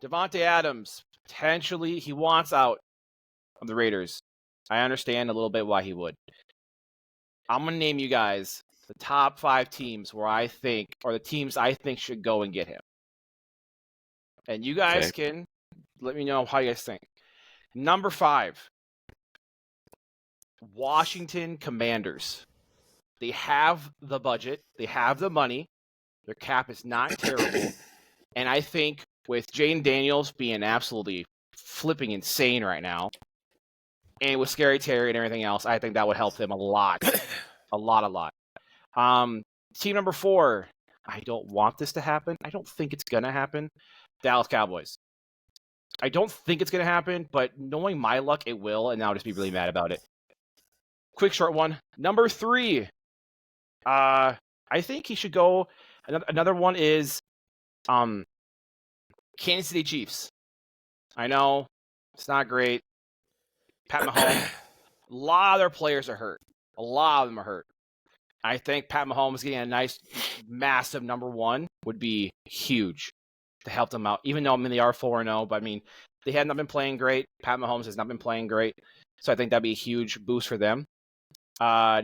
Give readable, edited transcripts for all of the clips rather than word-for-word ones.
Davante Adams, potentially, he wants out of the Raiders. I understand a little bit why he would. I'm going to name you guys the top 5 teams where I think, or the teams I think should go and get him. And you guys can let me know how you guys think. Number 5, Washington Commanders. They have the budget. They have the money. Their cap is not terrible. And I think with Jane Daniels being absolutely flipping insane right now, and with Scary Terry and everything else, I think that would help them a lot. A lot. Team number 4, I don't want this to happen. I don't think it's going to happen. Dallas Cowboys. I don't think it's going to happen, but knowing my luck, it will, and I'll just be really mad about it. Quick, short one. Number 3, I think he should go. Another one is Kansas City Chiefs. I know it's not great. Pat Mahomes. A lot of their players are hurt. A lot of them are hurt. I think Pat Mahomes getting a nice, massive number 1 would be huge to help them out. Even though they are 4-0, but they have not been playing great. Pat Mahomes has not been playing great, so I think that'd be a huge boost for them. I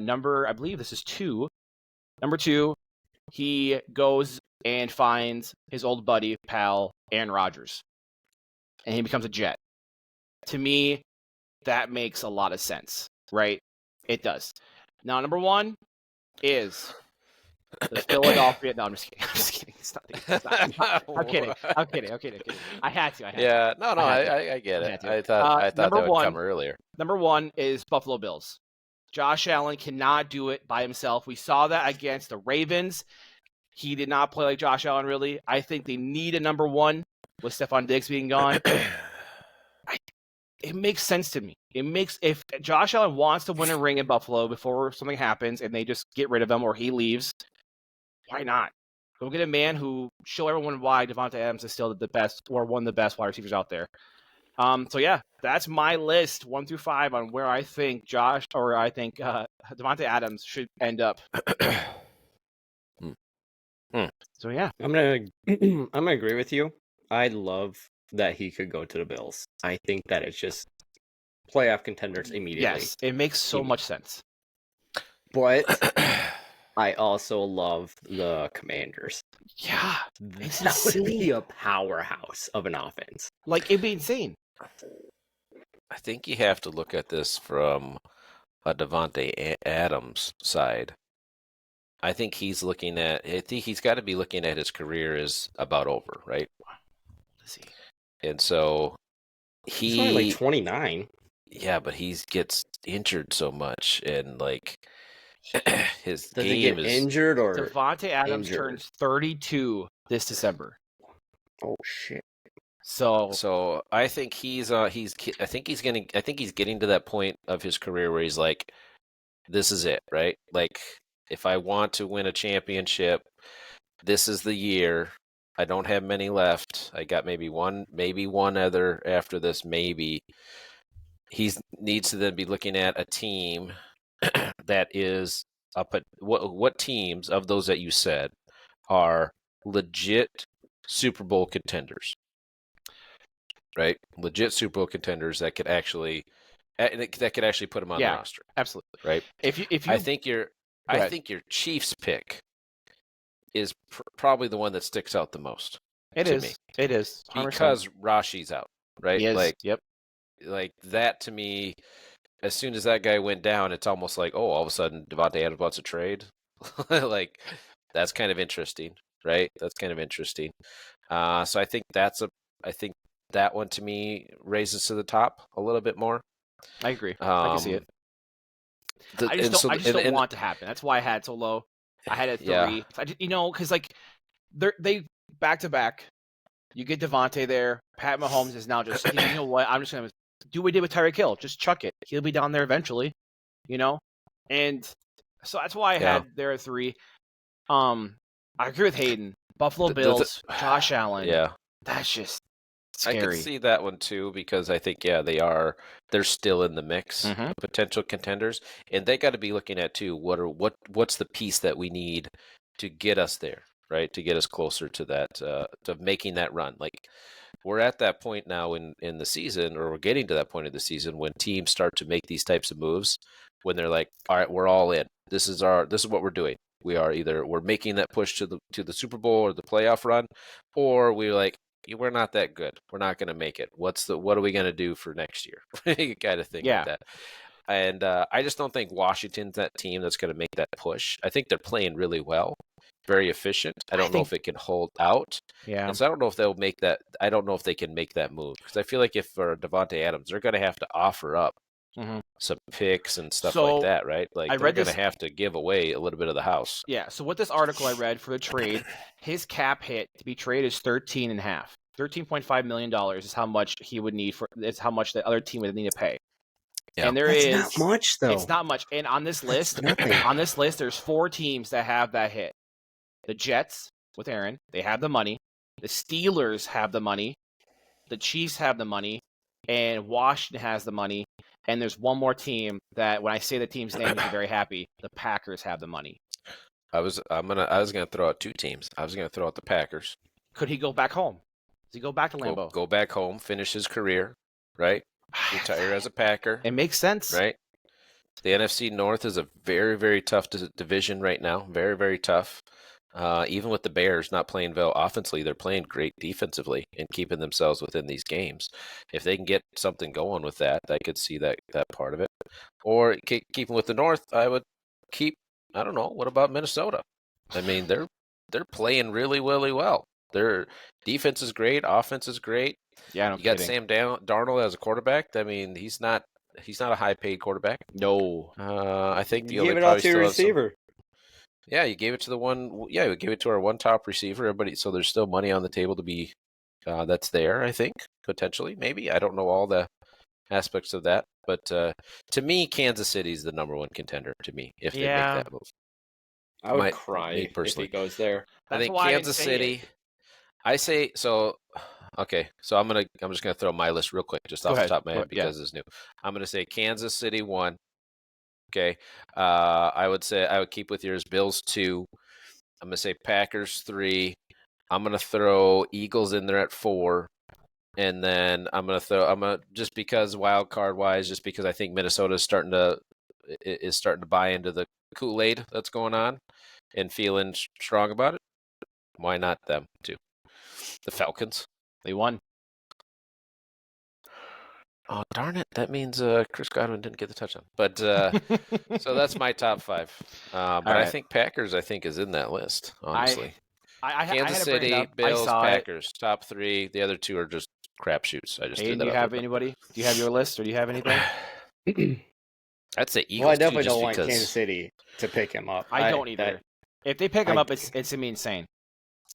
believe this is 2. Number 2, he goes and finds his old buddy, pal, Aaron Rodgers, and he becomes a Jet. To me, that makes a lot of sense, right? It does. Now, number 1 is the Philadelphia. No, I'm just kidding. It's not. I'm kidding. I had to. I get it. I thought that would come earlier. Number 1 is Buffalo Bills. Josh Allen cannot do it by himself. We saw that against the Ravens. He did not play like Josh Allen, really. I think they need a number 1 with Stephon Diggs being gone. It makes sense to me. If Josh Allen wants to win a ring in Buffalo before something happens and they just get rid of him or he leaves, why not? Go get a man who show everyone why Davante Adams is still the best or one of the best wide receivers out there. So yeah, that's my list 1 through 5 on where I think Davante Adams should end up. So yeah, I'm gonna agree with you. I love that he could go to the Bills. I think that it's just playoff contenders immediately. Yes, it makes so much sense. But I also love the Commanders. Yeah, that would be a powerhouse of an offense. Like, it'd be insane. I think you have to look at this from a Davante Adams side. I think he's got to be looking at his career as about over, right? Let's see. And so he's only like 29. Yeah, but he gets injured so much, and like his Does game he get injured or Davante Adams turns 32 this December. Oh shit. So I think he's getting to that point of his career where he's like, this is it, right? Like, if I want to win a championship, this is the year. I don't have many left. I got maybe one other after this, maybe. He needs to then be looking at a team that is up at what teams of those that you said are legit Super Bowl contenders, right? Legit Super Bowl contenders that could actually put them on the roster. Absolutely. Right. If you, I think your Chiefs pick is probably the one that sticks out the most. It is 100%. Because Rashi's out, right? He is. Like that to me. As soon as that guy went down, it's almost like, oh, all of a sudden Davante Adams wants a trade. Like, that's kind of interesting, right? That's kind of interesting. So I think that one to me raises to the top a little bit more. I agree. I can see it. I just don't want it to happen. That's why I had it so low. I had it 3. Yeah. Because like they back to back. You get Davante there. Pat Mahomes is now just, you know what? I'm just gonna do what we did with Tyreek Hill. Just chuck it. He'll be down there eventually, And so that's why I had there at 3. I agree with Hayden. Buffalo Bills, Josh Allen. Yeah. That's just scary. I can see that one too, because I think, they're still in the mix of potential contenders. And they got to be looking at too, what's the piece that we need to get us there, right? To get us closer to that, to making that run. Like, we're at that point now in the season, or we're getting to that point of the season when teams start to make these types of moves when they're like, all right, we're all in. This is what we're doing. We're making that push to the Super Bowl or the playoff run, or we're like, we're not that good. We're not going to make it. What are we going to do for next year? Kind of thing with that. And I just don't think Washington's that team that's going to make that push. I think they're playing really well, very efficient. I don't know if it can hold out. Yeah. And so I don't know if they'll make that. I don't know if they can make that move because I feel like if for Davante Adams, they're going to have to offer up some picks and stuff like that, right? Like they're going to have to give away a little bit of the house. Yeah. So with this article I read for the trade, his cap hit to be traded is $13.5 million is how much he would need it's how much the other team would need to pay. Yeah. And That's not much, though. It's not much. And on this list, there's 4 teams that have that hit. The Jets with Aaron, they have the money. The Steelers have the money. The Chiefs have the money, and Washington has the money. And there's one more team that, when I say the team's name, you'll be very happy. The Packers have the money. I was gonna throw out 2 teams. I was gonna throw out the Packers. Could he go back home? Does he go back to Lambeau? Go back home, finish his career, right? Retire as a Packer. It makes sense, right? The NFC North is a very, very tough division right now. Very, very tough. Even with the Bears not playing well offensively, they're playing great defensively and keeping themselves within these games. If they can get something going with that, I could see that part of it. Or keeping with the North, I would keep. I don't know. What about Minnesota? I mean, they're playing really, really well. Their defense is great. Offense is great. Yeah, you got Sam Darnold as a quarterback. I mean, he's not a high-paid quarterback. No. I think you gave it all to your receiver. Yeah, you gave it to the one. Yeah, we gave it to our one top receiver. Everybody, so there's still money on the table to be that's there. I think potentially, maybe. I don't know all the aspects of that, but to me, Kansas City is the number 1 contender. To me, if they make that move, I would cry if he goes there. I think Kansas City. I say so. Okay, so I'm just gonna throw my list real quick, just off the top of my head because it's new. I'm gonna say Kansas City 1. Okay, I would keep with yours. Bills 2. I'm gonna say Packers 3. I'm gonna throw Eagles in there at 4, and then I'm gonna just because wild card wise, just because I think Minnesota is starting to buy into the Kool-Aid that's going on and feeling strong about it. Why not them too? The Falcons. They won. Oh, darn it. That means Chris Godwin didn't get the touchdown. But so that's my top 5. But right. I think Packers, is in that list, honestly. Kansas City, Bills, Packers, top 3. The other 2 are just crapshoots. I just do you have anybody? Do you have your list, or do you have anything? I'd say Eagles. Well, I definitely don't want Kansas City to pick him up. I don't either. If they pick him up, it's going to be insane.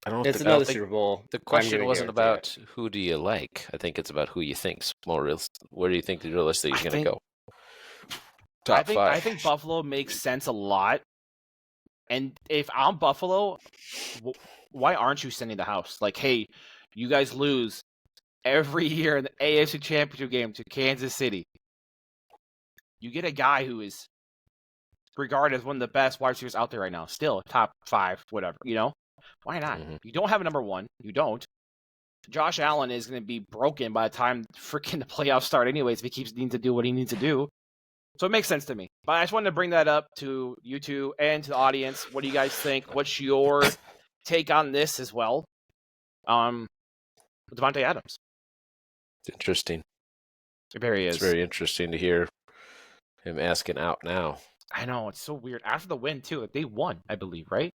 It's another Super Bowl. The question wasn't about who do you like. I think it's about who you think's more real. Where do you think the realistic is going to go? Top 5. I think Buffalo makes sense a lot. And if I'm Buffalo, why aren't you sending the house? Like, hey, you guys lose every year in the AFC Championship game to Kansas City. You get a guy who is regarded as one of the best wide receivers out there right now. Still top 5, whatever, Why not? Mm-hmm. You don't have a number 1. You don't. Josh Allen is going to be broken by the time freaking the playoffs start anyways if he keeps needing to do what he needs to do. So it makes sense to me. But I just wanted to bring that up to you two and to the audience. What do you guys think? What's your take on this as well? Davante Adams. It's interesting. It very is. It's very interesting to hear him asking out now. I know. It's so weird. After the win, too. They won, I believe, right?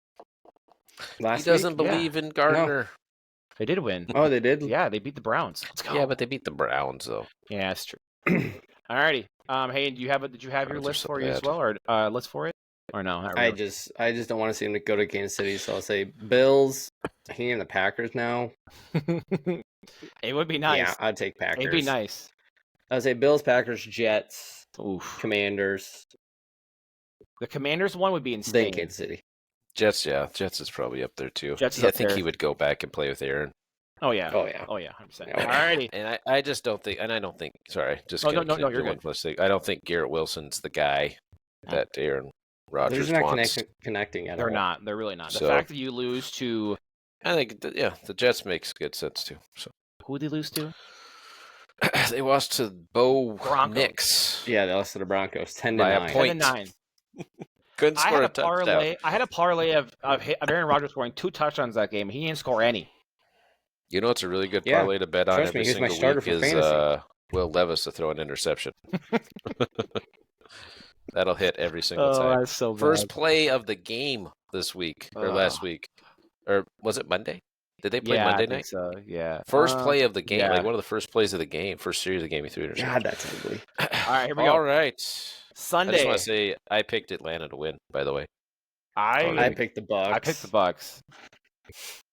He doesn't believe in Gardner. No. They did win. Oh, they did? Yeah, they beat the Browns. Let's go. Yeah, but they beat the Browns, though. Yeah, that's true. Alrighty. Hey, did you have your list for you as well, or list for it, or no? I just don't want to see him to go to Kansas City, so I'll say Bills. I think in the Packers now. It would be nice. Yeah, I'd take Packers. It'd be nice. I'd say Bills, Packers, Jets, Commanders. The Commanders one would be insane. Then Kansas City. Jets is probably up there too. I think he would go back and play with Aaron. Oh yeah. 100%. Alrighty. And I just don't think. And I don't think. Sorry, just no. You're good. I don't think Garrett Wilson's the guy that Aaron Rodgers wants. They're not connecting at all. They're not. They're really not. The fact that you lose to, I think the Jets makes good sense too. So Who did they lose to? They lost to Bo Broncos. Nix. Yeah, they lost to the Broncos, 10-9. By a point. 10-9. Couldn't I score had a a touchdown. parlay. I had a parlay of Aaron Rodgers scoring 2 touchdowns that game. He didn't score any. You know, it's a really good Yeah. parlay to bet on Trust every me, he's my single starter week for is fantasy. Will Levis to throw an interception. That'll hit every single Oh, time. that's so bad. First play of the game this week or last Ugh. week, or was it Monday? Did they play Yeah, Monday I think night? so. Yeah. First play of the game, yeah. like one of the first plays of the game, first series of the game. He threw an interception. God, that's ugly. All right, here we go. All right. I Sunday. just want to say I picked Atlanta to win. By the way, I picked the Bucks. I picked the Bucks.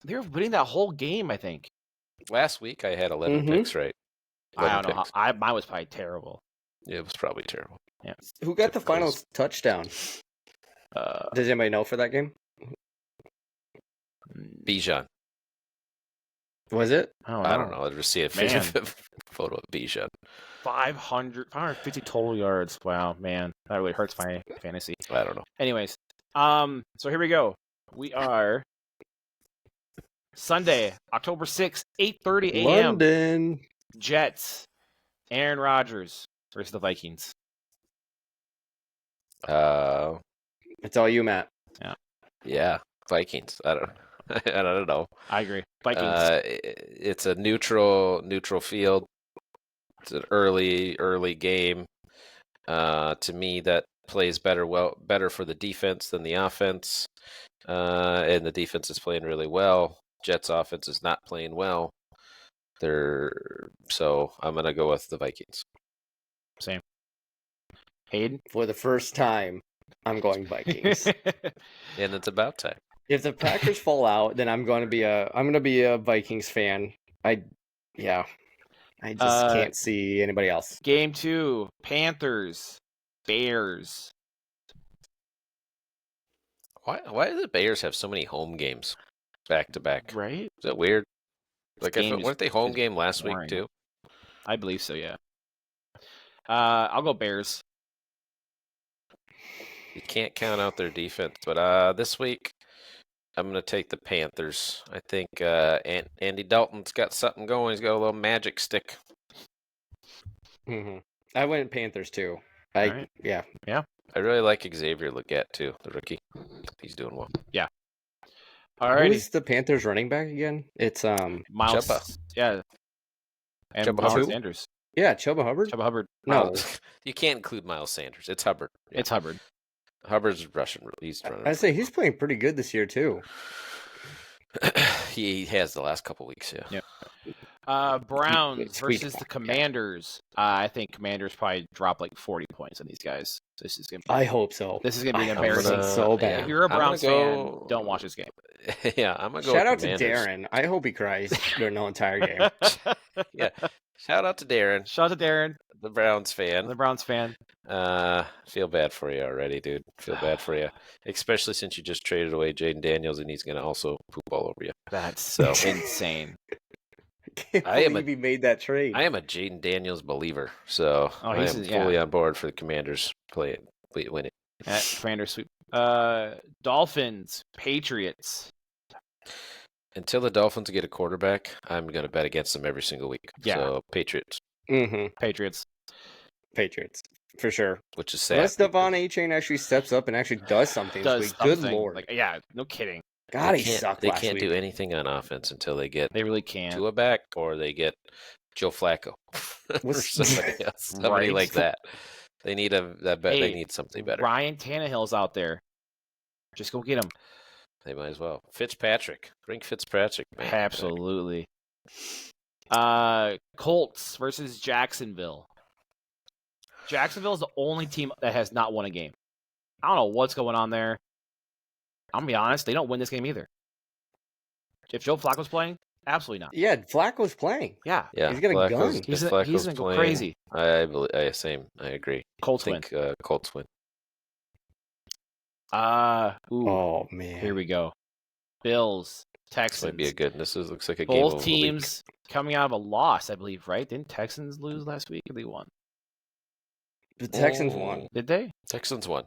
They were winning that whole game, I think. last week I had 11 Mhm. picks right. I 11 don't know. picks. Mine was probably terrible. Yeah, it was probably terrible. Yeah. Who got the Typical. final touchdown? Does anybody know for that game? Bijan. Was it? I don't know. I just see a Man. photo of Bijan. 550 total yards. Wow, man, that really hurts my fantasy. I don't know. Anyways, so here we go. We are Sunday, October 6th, 8:30 a.m. London. Jets, Aaron Rodgers versus the Vikings. It's all you, Matt. Yeah, Vikings. I don't. I don't know. I agree. Vikings. It's a neutral field. It's an early game. To me, that plays better for the defense than the offense. And the defense is playing really well. Jets offense is not playing well. So I'm gonna go with the Vikings. Same. Hayden. For the first time, I'm going Vikings. And it's about time. If the Packers fall out, then I'm gonna be a Vikings fan. I just can't see anybody else. Game 2, Panthers, Bears. Why do the Bears have so many home games back to back? Right? Is that weird? Like, game weren't they home is game last week boring. too? I believe so, yeah. I'll go Bears. You can't count out their defense, but this week I'm going to take the Panthers. I think Andy Dalton's got something going. He's got a little magic stick. Mm-hmm. I went Panthers too. Right. Yeah. I really like Xavier Legette too, the rookie. He's doing well. All right. Who's the Panthers running back again? It's Miles. Chuba. Yeah. And Chuba Miles Hubbard? Sanders. yeah, Chuba Hubbard. Chuba Hubbard. No, You can't include Miles Sanders. It's Hubbard. Yeah. It's Hubbard. Hubbard's Russian. He's running. I say he's playing pretty good this year too. He has the last couple weeks, yeah. Browns Squeak. versus the Commanders. I think Commanders probably drop like 40 points on these guys. This is gonna be, I hope so. this is gonna be I hope embarrassing. so bad. If you're a I'm gonna Browns go- fan, don't watch this game. Yeah, I'm gonna go. Shout with out to Commanders. Darren. I hope he cries during the entire game. Yeah. Shout out to Darren, Shout out to Darren, the Browns fan. the Browns fan. Feel bad for you already, dude. Feel bad for you, especially since you just traded away Jaden Daniels, and he's gonna also poop all over you. That's So- insane. Can't I am believe he made that trade. I am a Jaden Daniels believer, so Oh, I he's- am yeah. fully on board for the Commanders winning. Commanders sweep. Dolphins, Patriots. Until the Dolphins get a quarterback, I'm gonna bet against them every single week. Yeah. So Patriots, Mm-hmm. Patriots. Patriots for sure. which is sad. Unless Devon A-Chain actually steps up and actually does something Does this week. Good something. lord. Like, yeah, no kidding. God, They he can't- sucked They last can't week. do anything on offense until they get They really can't. Tua back or they get Joe Flacco or What's- somebody else, somebody Right. like that. They need they Hey, need something better. Ryan Tannehill's out there. Just go get him. They might as well. Fitzpatrick, bring Fitzpatrick. Man. Absolutely. Colts versus Jacksonville. Jacksonville is the only team that has not won a game. I don't know what's going on there. I'm gonna be honest, they don't win this game either. If Joe Flacco's playing, absolutely not. Yeah, Flacco's playing. Yeah, Yeah, He's got a gun. he's if gonna Flacco's go playing, crazy. I believe. I agree. Colts I win. think Colts win. Oh man. Here we go. Bills, This Texans. might be a good. Looks like a game. Both of the week. teams coming out of a loss, I believe, right? Didn't Texans lose last week or they won? The Texans won. Did they? Texans won.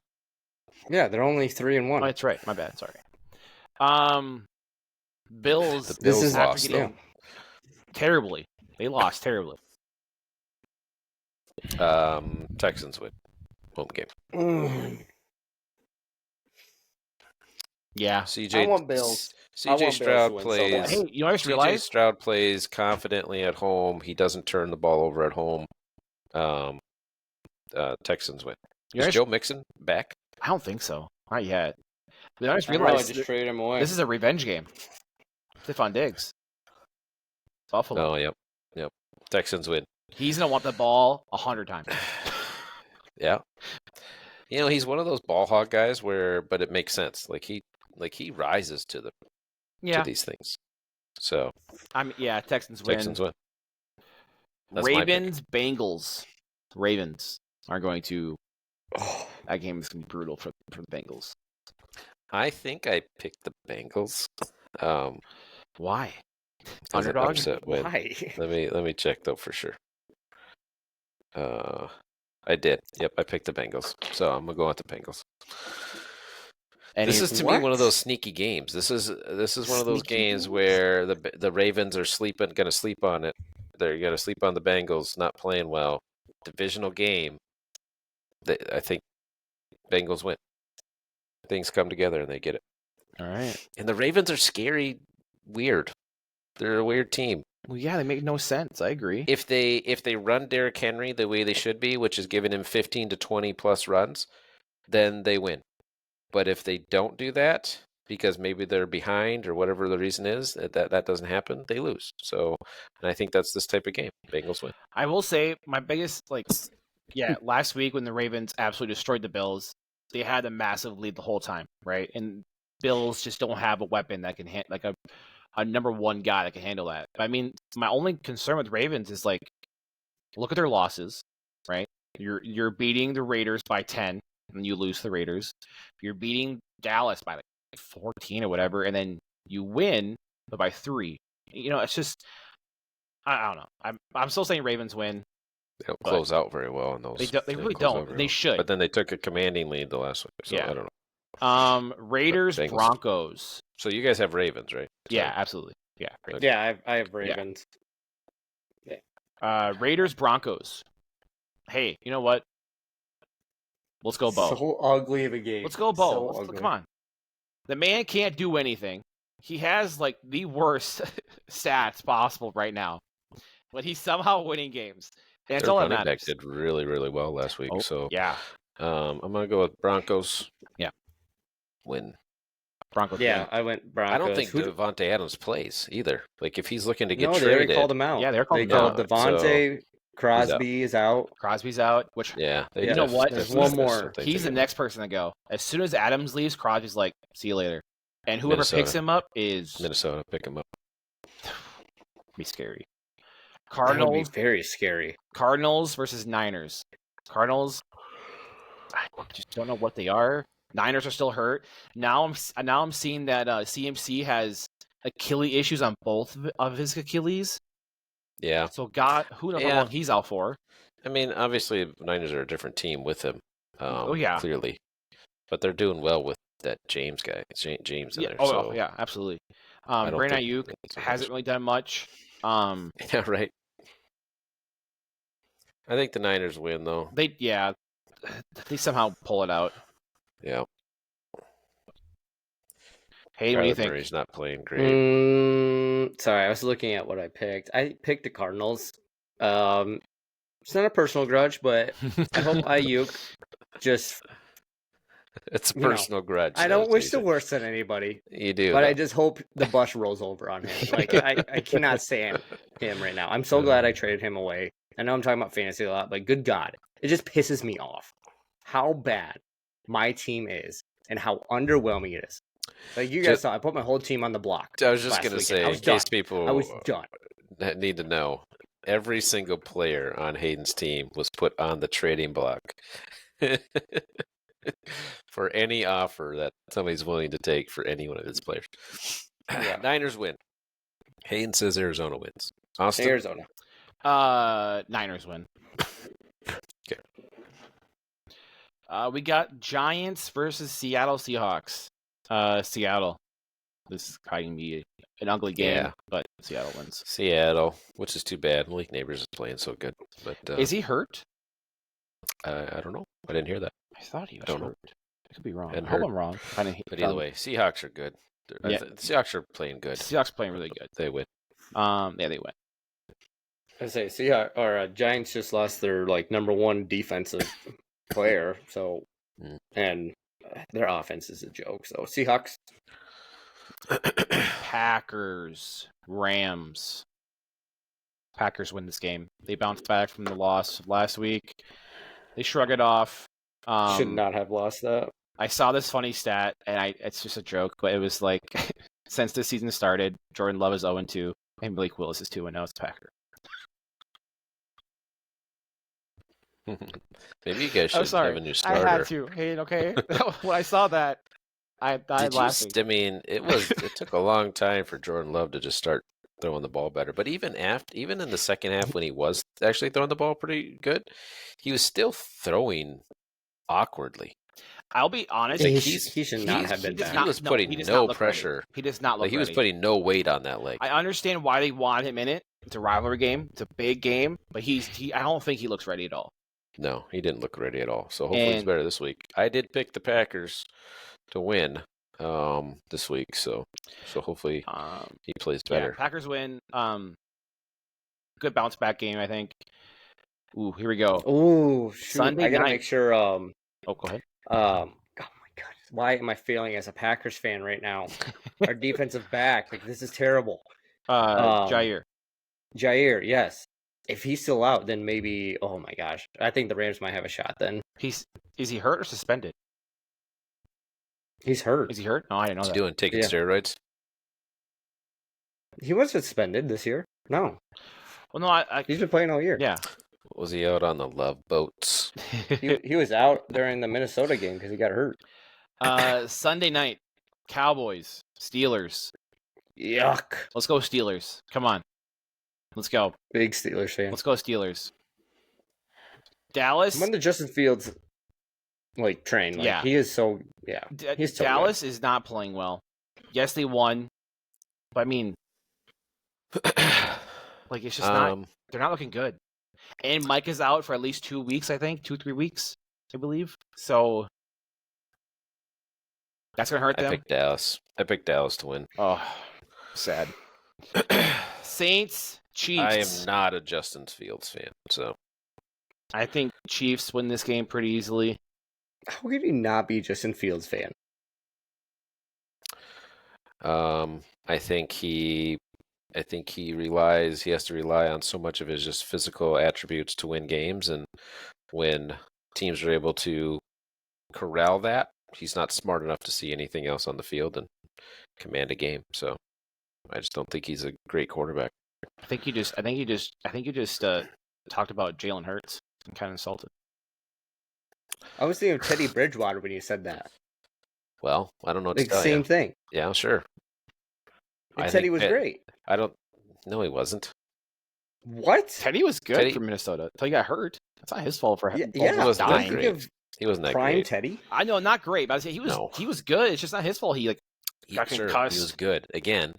Yeah, they're only 3-1. Oh, that's right. My bad. Sorry. Bills. The this Bills is after lost, getting yeah. terribly They lost terribly. Texans win. Home game. Yeah. I want Bills. I CJ want Bills Stroud to win so bad. plays. Hey, you know what I just CJ realized? Stroud plays confidently at home. He doesn't turn the ball over at home. Texans win. You know, Is I Joe Mixon back? don't think so. Not yet. But I just I don't know, I realized just traded him away. this is a revenge game. Stephon Diggs. Buffalo. Oh, yep. Texans win. He's going to want the ball 100 times. Yeah. He's one of those ball hog guys but it makes sense. Like he rises to these things. So Texans Texans win. win. That's my pick. Ravens, Bengals. Ravens are going to. That game is going to be brutal for the Bengals. I think I picked the Bengals. Why? As an Underdog? upset win. Why? Let me check though for sure. I did. Yep, I picked the Bengals. So I'm gonna go with the Bengals. This is to me one of those sneaky games. This is one of those games where the Ravens are gonna sleep on it. They're gonna sleep on the Bengals not playing well. Divisional game. I think Bengals win. Things come together and they get it. All right. And the Ravens are scary, weird. They're a weird team. Well, yeah, they make no sense. I agree. If they run Derrick Henry the way they should be, which is giving him 15 to 20 plus runs, then they win. But if they don't do that, because maybe they're behind or whatever the reason is, that doesn't happen, they lose. So, and I think that's this type of game. Bengals win. I will say my biggest last week when the Ravens absolutely destroyed the Bills, they had a massive lead the whole time, right? And Bills just don't have a weapon that can like a number one guy that can handle that. But, I mean, my only concern with Ravens is look at their losses, right? You're beating the Raiders by 10 and you lose to the Raiders. You're beating Dallas by 14 or whatever, and then you win but by 3. It's just I don't know. I'm still saying Ravens win. They don't close out very well in those. They really don't. They should. But then they took a commanding lead the last week, so Yeah. I don't know. Raiders, Broncos. So you guys have Ravens, right? Yeah, absolutely. Yeah. Okay. Yeah, I have Ravens. Yeah. Raiders, Broncos. Hey, you know what? Let's go, Bo. So ugly of a game. Let's go, Bo. So Come on. The man can't do anything. He has the worst stats possible right now, but he's somehow winning games. And Their running back did really, really well last week. So yeah, I'm gonna go with Broncos. Yeah, win. Broncos. Yeah, I went Broncos. I don't think Davante Adams plays either. Like if he's looking to get traded, traded, they already called him out. Yeah, they're called They called Davante. Crosby is out. Crosby's out. Which you know what? There's one more. He's the next person to go. As soon as Adams leaves, Crosby's like, "See you later." And whoever picks him up is Minnesota. Pick him up. Be scary. Cardinals. That would be very scary. Cardinals versus Niners. Cardinals. I just don't know what they are. Niners are still hurt. Now I'm seeing that CMC has Achilles issues on both of his Achilles. Yeah. So who knows how long he's out for? I mean, obviously, Niners are a different team with him. Clearly, but they're doing well with that James guy. James in there. Oh, yeah, absolutely. Brandon Ayuk hasn't really done much. Yeah, right. I think the Niners win though. They somehow pull it out. Yeah. Hey, what do you think? Murray's not playing great. Sorry, I was looking at what I picked. I picked the Cardinals. It's not a personal grudge, but I hope Ayuk just. It's a personal grudge. I don't wish the worst on anybody. You do, but I just hope the bus rolls over on him. Like I cannot stand him right now. I'm so glad I traded him away. I know I'm talking about fantasy a lot, but good God, it just pisses me off how bad my team is and how underwhelming it is. Like you guys saw, I put my whole team on the block. I was just gonna say, in case people I was done. Need to know, every single player on Hayden's team was put on the trading block for any offer that somebody's willing to take for any one of his players. Yeah. Niners win. Hayden says Arizona wins. Austin? Arizona. Niners win. Okay. We got Giants versus Seattle Seahawks. Seattle. This is probably going to be an ugly game, Yeah. but Seattle wins. Seattle, which is too bad. Malik Neighbors is playing so good. But Is he hurt? I don't know. I didn't hear that. I thought he was Don't know. hurt. I could be wrong. Hadn't I hope heard. I'm wrong. But either way, Seahawks are good. Yeah. The Seahawks are playing good. Seahawks playing really good. They win. Yeah, they win. I say Giants just lost their number one defensive player, so and their offense is a joke. So Seahawks, Packers, Rams. Packers win this game. They bounced back from the loss of last week. They shrug it off. should not have lost that. I saw this funny stat, and it's just a joke, but it was like, since this season started, Jordan Love is 0-2, and Blake Willis is 2-0. It's Packer. Maybe you guys should have a new starter. I had to. Hey, okay. When I saw that, I died laughing. I mean, it took a long time for Jordan Love to just start throwing the ball better. But even in the second half, when he was actually throwing the ball pretty good, he was still throwing awkwardly. I'll be honest. He should not have been back. He was putting no pressure. He does not look he was putting no weight on that leg. I understand why they want him in it. It's a rivalry game. It's a big game. But I don't think he looks ready at all. No, he didn't look ready at all. So hopefully he's better this week. I did pick the Packers to win this week. So hopefully he plays better. Yeah, Packers win. Good bounce back game, I think. Ooh, here we go. Ooh, shoot. Sunday I gotta night. make sure. Oh, go ahead. Oh my god, why am I feeling as a Packers fan right now? Our defensive back, this is terrible. Jair, yes. If he's still out, then maybe. Oh my gosh, I think the Rams might have a shot. Then is he hurt or suspended? He's hurt. Is he hurt? No, I didn't know that. Taking steroids? He was suspended this year. No. Well, no, he's been playing all year. Yeah. Was he out on the love boats? he was out during the Minnesota game because he got hurt. Sunday night, Cowboys, Steelers. Yuck. Let's go Steelers. Come on. Let's go. Big Steelers fan. Let's go Steelers. Dallas. I'm on the Justin Fields train. Yeah. He is so he's so Dallas good. is not playing well. Yes, they won. But I mean it's just not they're not looking good. And Mike is out for at least 2 weeks, I think. 2-3 weeks, I believe. So that's gonna hurt them. I picked Dallas to win. Oh, sad. Saints, Chiefs. I am not a Justin Fields fan, so I think Chiefs win this game pretty easily. How could you not be Justin Fields fan? I think he has to rely on so much of his just physical attributes to win games, and when teams are able to corral that, he's not smart enough to see anything else on the field and command a game. So I just don't think he's a great quarterback. I think you just talked about Jalen Hurts and kind of insulted. I was thinking of Teddy Bridgewater when you said that. Well, I don't know what to tell same you. thing. Yeah, sure. Teddy was great. No, he wasn't. What? Teddy was good for Minnesota until he got hurt. That's not his fault for yeah. He wasn't that great. He wasn't that prime great. Teddy. I know, not great, but he was good. It's just not his fault. He got concussed. He was good. Again,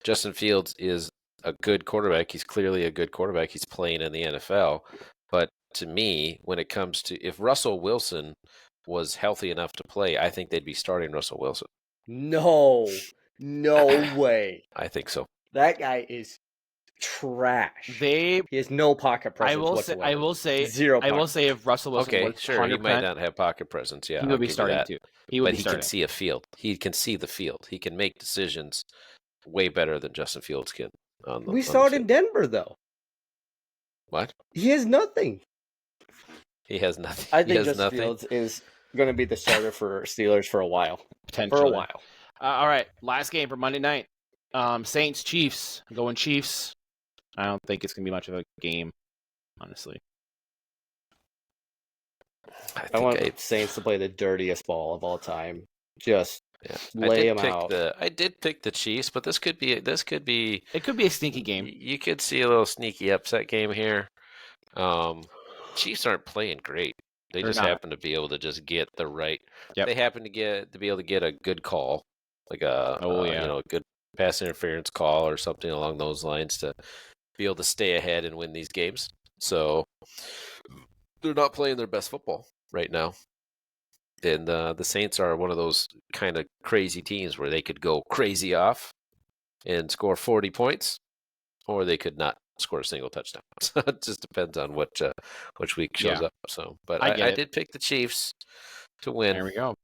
Justin Fields is a good quarterback. He's clearly a good quarterback. He's playing in the NFL. But to me, when it comes to if Russell Wilson was healthy enough to play, I think they'd be starting Russell Wilson. No way. I think so. That guy is trash. He has no pocket presence whatsoever. I will say zero. I will say if Russell Wilson okay, was sure, he might not have pocket presence. Yeah, he would be starting too. But he can see a field. He can see the field. He can make decisions way better than Justin Fields can. We saw it in Denver, though. What? He has nothing. He has nothing. I think Justin Fields is going to be the starter for Steelers for a while. Potentially. For a while. All right, last game for Monday night. Saints, Chiefs. I'm going Chiefs. I don't think it's going to be much of a game, honestly. I want the Saints to play the dirtiest ball of all time. Just lay them out. I did pick the Chiefs, but this could be. It could be a sneaky game. You could see a little sneaky upset game here. Chiefs aren't playing great. They just happen to be able to just get the right. Yep. They happen to be able to get a good call like a yeah. a good pass interference call or something along those lines to be able to stay ahead and win these games. So they're not playing their best football right now. And the Saints are one of those kind of crazy teams where they could go crazy off and score 40 points, or they could not score a single touchdown. So it just depends on which week shows up. So, but I get I it. did pick the Chiefs to win. There we go.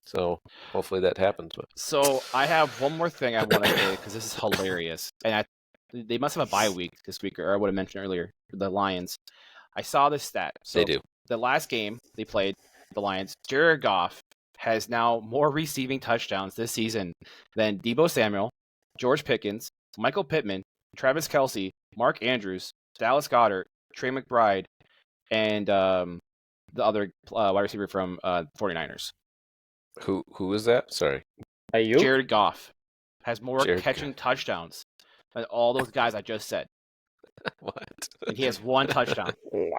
So hopefully that happens. But So I have one more thing I want to say because this is hilarious, and they must have a bye week this week, or I would have mentioned earlier the Lions. I saw this stat. So they do. the last game they played, the Lions, Jared Goff has now more receiving touchdowns this season than Deebo Samuel, George Pickens, Michael Pittman, Travis Kelce, Mark Andrews, Dallas Goedert, Trey McBride, and the other wide receiver from 49ers. Who is that? Sorry. Ayuk? Jared Goff has more Jared catching touchdowns than all those guys I just said. What? And he has one touchdown. Wow.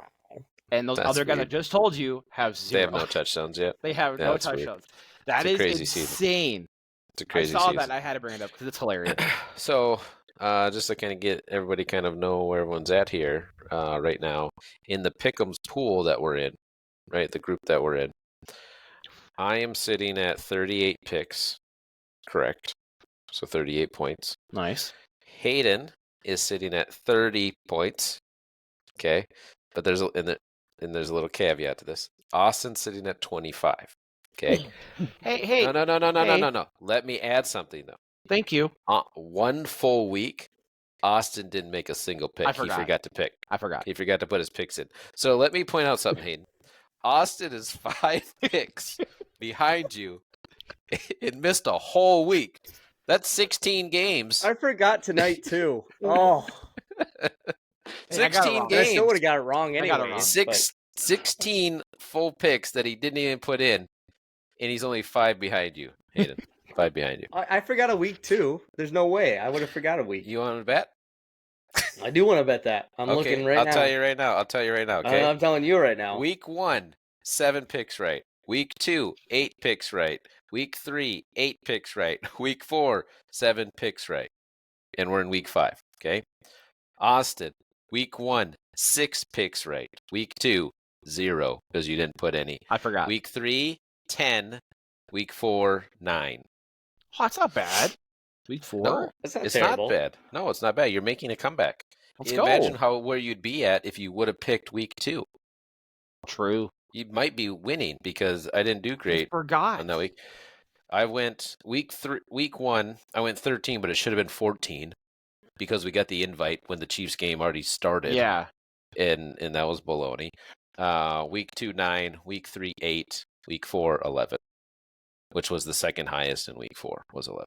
And those That's other guys I weird. just told you have They zero. have no touchdowns yet. They have Yeah, no that's weird. touchdowns. That It's a is crazy season. insane. It's a I crazy saw season. that and I had to bring it up because it's hilarious. So, just to kind of get everybody kind of know where everyone's at here right now in the Pick'ems pool that we're in, right? The group that we're in. I am sitting at 38 picks, correct? So 38 points. Nice. Hayden is sitting at 30 points. Okay, but there's a little caveat to this. Austin's sitting at 25. Okay. Hey. No. Let me add something though. Thank you. 1 full week, Austin didn't make a single pick. I forgot. He forgot to pick. I forgot. He forgot to put his picks in. So let me point out something, Hayden. Austin is 5 picks behind you and missed a whole week. That's 16 games. I forgot tonight too. Oh, Hey, I got it 16 wrong. I games. still would have got it wrong I anyway. got it wrong. 16 full picks that he didn't even put in, and he's only 5 behind you, Hayden. 5 behind you. I forgot a week too. There's no way I would have forgot a week. You want to bet? I do want to bet that. I'm Okay, looking right I'll now. tell you right now. Okay. I'm telling you right now. Week 1, 7 picks right. Week 2, 8 picks right. Week 3, 8 picks right. Week 4, 7 picks right. And we're in week 5. Okay. Austin, week 1, 6 picks right. Week 2, 0 because you didn't put any. I forgot. Week 3, 10. Week 4, 9. Oh, that's not bad. Week 4? No, That's not it's terrible. not bad. No, it's not bad. You're making a comeback. Let's Imagine go. where you'd be at if you would have picked week 2. True. You might be winning because I didn't do great Forgot. on that week. I went week 1. I went 13, but it should have been 14 because we got the invite when the Chiefs game already started. Yeah. and that was baloney. Week 2, 9. Week 3, 8. Week 4, 11, which was the second highest in week 4 was 11.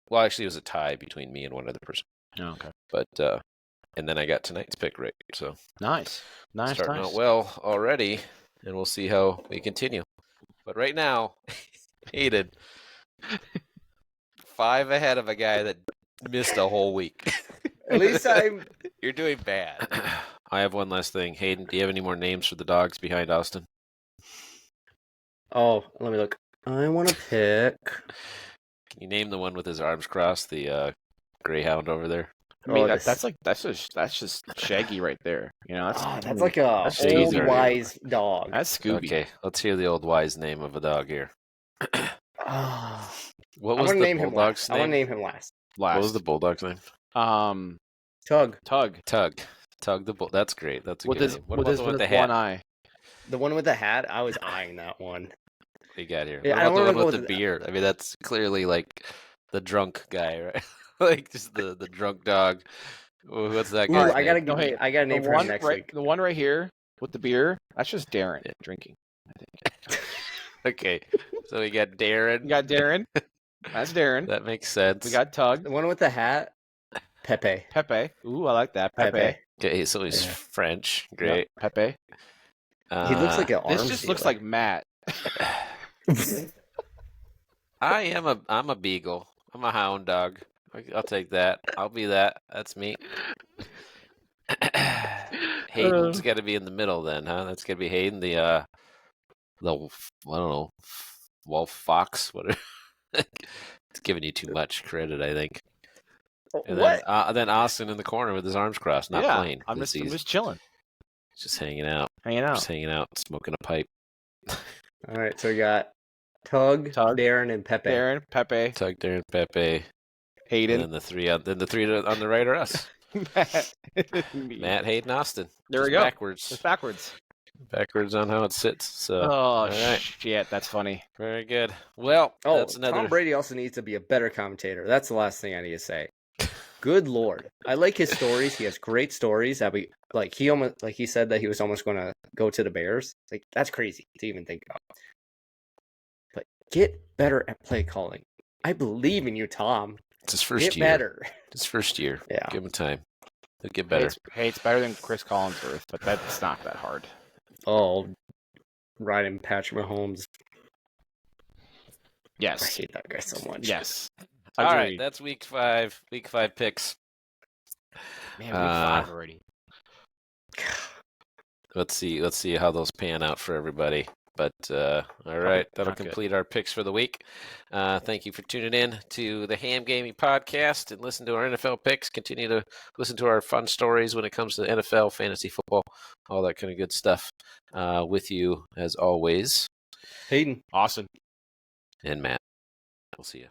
Well, actually, it was a tie between me and one other person. Oh, okay. But and then I got tonight's pick right. So Nice. starting out well already, and we'll see how we continue. But right now, Hayden, 5 ahead of a guy that missed a whole week. At least I'm. You're doing bad. I have one last thing. Hayden, do you have any more names for the dogs behind Austin? Oh, let me look. I want to pick. Can you name the one with his arms crossed, the greyhound over there? I mean, Oh, that's just Shaggy right there. You know, That's like a that's old easy. wise dog. That's Scooby. Okay, let's hear the old wise name of a dog here. Ah. What I was want to the name him bulldog's last. I want to name? name him last. What was the bulldog's name? Tug. Tug Tug the bull. That's great. That's a with good his name. What with about his the one with with the one hat? eye. The one with the hat. I was eyeing that one. We got here. Yeah, What I about the wanna one go with the with- beard? I mean, that's clearly like the drunk guy, right? Like just the drunk dog. What's that Ooh, guy's I gotta name? give. hey, I got a name the for him one next right, week. the one right here with the beer. That's just Darren Yeah. drinking. Okay, so we got Darren. We got Darren. That's Darren. That makes sense. We got Tug. The one with the hat. Pepe. Pepe. Ooh, I like that. Pepe. Okay, so he's Yeah. French. Yep, Great. Pepe. He looks like an This arms just looks dealer. like Matt. I'm a beagle. I'm a hound dog. I'll take that. I'll be that. That's me. Hayden's got to be in the middle then, huh? That's gonna be Hayden, the I don't know, wolf fox, whatever. It's giving you too much credit, I think. And What? then Austin in the corner with his arms crossed, not playing. I'm just chilling. Just hanging out. Just hanging out, smoking a pipe. All right, so we got Tug, Darren, and Pepe. Pepe. Tug, Darren, Pepe. Hayden. And then the three on the right are us. Matt, Hayden, Austin. There just we go. Backwards. Just backwards. Backwards on how it sits. So. Oh, right. shit. That's funny. Very good. Well, that's another. Tom Brady also needs to be a better commentator. That's the last thing I need to say. Good Lord. I like his stories. He has great stories. He said that he was almost going to go to the Bears. Like, that's crazy to even think about. But get better at play calling. I believe in you, Tom. It's his first Get year. better. His first year. Yeah. Give him time. He'll get better. Hey, it's better than Chris Collinsworth, but that's not that hard. Oh, riding Patrick Mahomes. Yes. I hate that guy so much. Yes. All right, that's week 5. Week 5 picks. Man, week 5 already. Let's see how those pan out for everybody. But all right, that'll complete our picks for the week. Thank you for tuning in to the H.A.M Gaming Podcast and listen to our NFL picks. Continue to listen to our fun stories when it comes to NFL, fantasy football, all that kind of good stuff. With you as always, Hayden, Austin, and Matt. We'll see you.